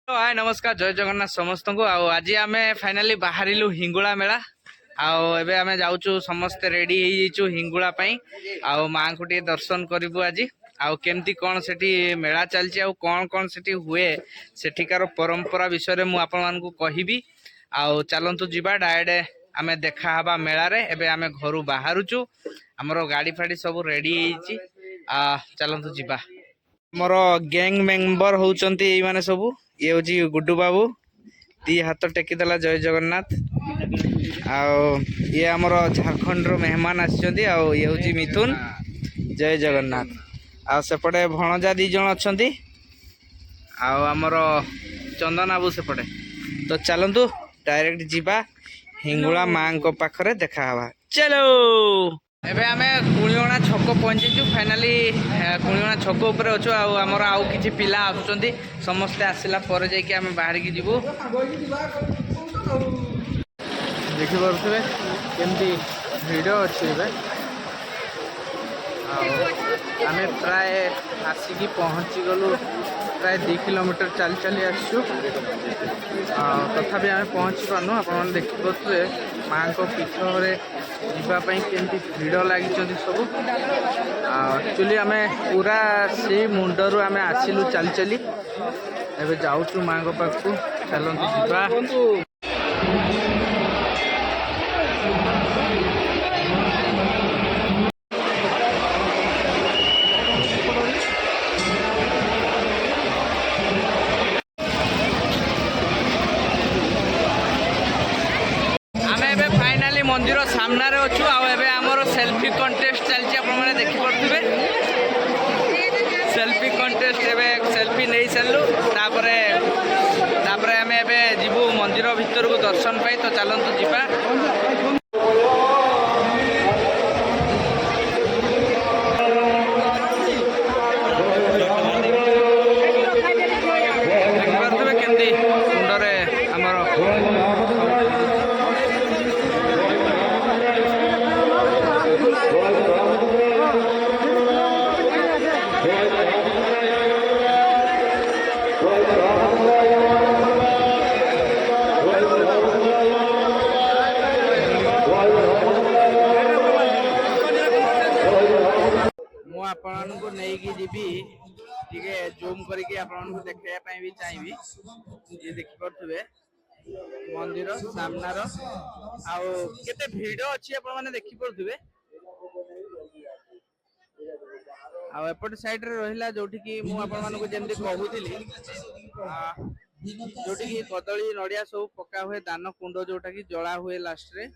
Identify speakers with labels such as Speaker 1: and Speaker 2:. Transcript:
Speaker 1: तो हाय नमस्कार जय जगन्नाथ समस्त को आज आम फाइनाली बाहरिलु हिंगुला मेला आबे आम जाऊँ समस्ते रेडी हो हिंगुला माँ को टे दर्शन करूँ आज आमती कौन से मेला चलती कौन कौन से हुए सेठिकार परंपरा विषय में आपको कहबी चलतु जा डायरेक्ट आम देखा हवा मेला रे एबे आम घर बाहरुचु आमर गाड़ी फाड़ी सब रेडी चलतु जा मोर गैंग मेंबर होउचंती एई माने सबू ये होची गुड्डू बाबू दी हाथ टेकीदेला जय जगन्नाथ ये आमर झारखंड रो मेहमान आछंती ये होची मिथुन जय जगन्नाथ सेपटे भणजा दी जण अछंती आमर चंदन बाबू सेपटे तो चलंतु डायरेक्ट जीवा हिंगुला माँ को पाखरे देखा हवा चलो एबे आमे कुणियोना छक पहुंचीचु फाइनाली कुणियोना छक ऊपर अच्छु आमर आउ किछि पिला आसुचंती समस्ते आसिला पर जाई कि आमे बाहर की जीवु देखि परथबे केमती वीडियो अछि एबे आमे प्राय आसिकी पहुंची गलु प्राय 2 किलोमीटर चल चली आसु तथापि आमे पहुंची पानु आपण देखि परथबे माँ को पीठरे जावाई केमती भिड़ लगी सब एक्चुअली आम पूरा से मुंडरू आम आसिलु चली चली एबे जाऊँ माँ को पाखु चलतु जा मंदिर सामने अच्छु आमर सेल्फी कंटेस्ट चलती आपने देखिपे सेल्फी कंटेस्ट एवं सेल्फी नहीं सारू तापर आम जीवु मंदिर भितर को दर्शन पाई तो चलतु जा देखिपे केमती मुंडरे आमर आपको नहीं जीवी टे जूम करके देखा भी चाहिए ये देखिपे मंदिर सामनार आते भिड़ अच्छी आपने देखिपे आपट साइड रे रहिला जोठी की मु आपन मानको जेमती कहूतिली जोठी की कदली नडिया सब पका हुए दान कुंड जोटा की जला हुए लास्ट रे